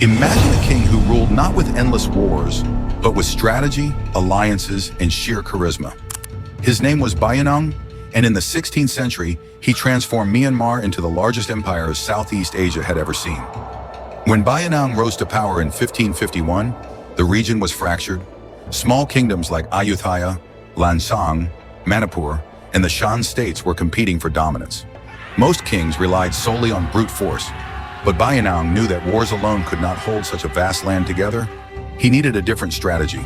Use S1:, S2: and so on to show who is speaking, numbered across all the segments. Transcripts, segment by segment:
S1: Imagine a king who ruled not with endless wars, but with strategy, alliances, and sheer charisma. His name was Bayint, and in the 16th century, he transformed Myanmar into the largest empire Southeast Asia had ever seen. When Bayint rose to power in 1551, the region was fractured. Small kingdoms like Ayutthaya, Lansang, Manipur, and the Shan states were competing for dominance. Most kings relied solely on brute force, but Bayint knew that wars alone could not hold such a vast land together. He needed a different strategy.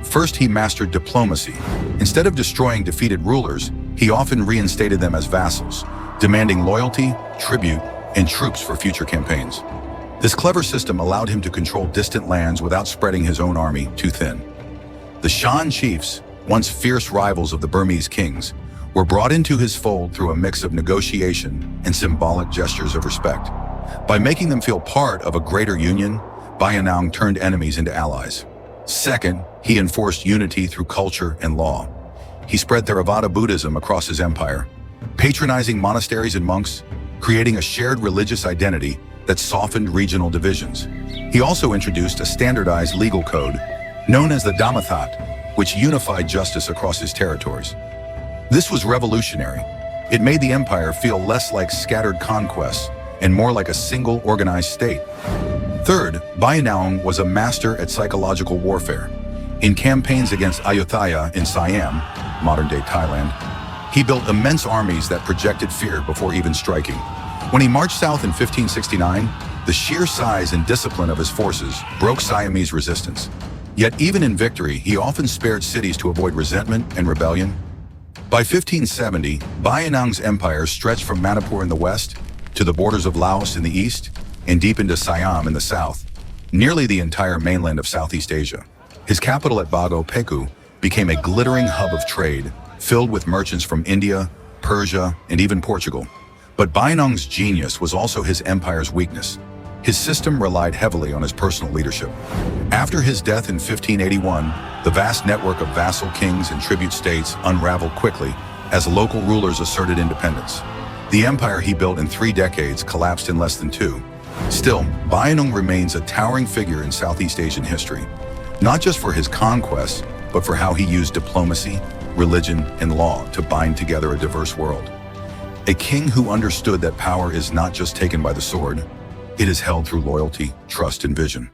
S1: First, he mastered diplomacy. Instead of destroying defeated rulers, he often reinstated them as vassals, demanding loyalty, tribute, and troops for future campaigns. This clever system allowed him to control distant lands without spreading his own army too thin. The Shan chiefs, once fierce rivals of the Burmese kings, were brought into his fold through a mix of negotiation and symbolic gestures of respect. By making them feel part of a greater union, Bayint turned enemies into allies. Second, he enforced unity through culture and law. He spread Theravada Buddhism across his empire, patronizing monasteries and monks, creating a shared religious identity that softened regional divisions. He also introduced a standardized legal code, known as the Dhammathat, which unified justice across his territories. This was revolutionary. It made the empire feel less like scattered conquests and more like a single organized state. Third, Bayint was a master at psychological warfare. In campaigns against Ayutthaya in Siam, modern-day Thailand, he built immense armies that projected fear before even striking. When he marched south in 1569, the sheer size and discipline of his forces broke Siamese resistance. Yet even in victory, he often spared cities to avoid resentment and rebellion. By 1570, Bayint's empire stretched from Manipur in the west to the borders of Laos in the east and deep into Siam in the south, nearly the entire mainland of Southeast Asia. His capital at Bago Peku became a glittering hub of trade, filled with merchants from India, Persia, and even Portugal. But Bayint's genius was also his empire's weakness. His system relied heavily on his personal leadership. After his death in 1581, the vast network of vassal kings and tribute states unraveled quickly as local rulers asserted independence. The empire he built in 3 decades collapsed in less than 2. Still, Bayint remains a towering figure in Southeast Asian history, not just for his conquests, but for how he used diplomacy, religion, and law to bind together a diverse world. A king who understood that power is not just taken by the sword, it is held through loyalty, trust, and vision.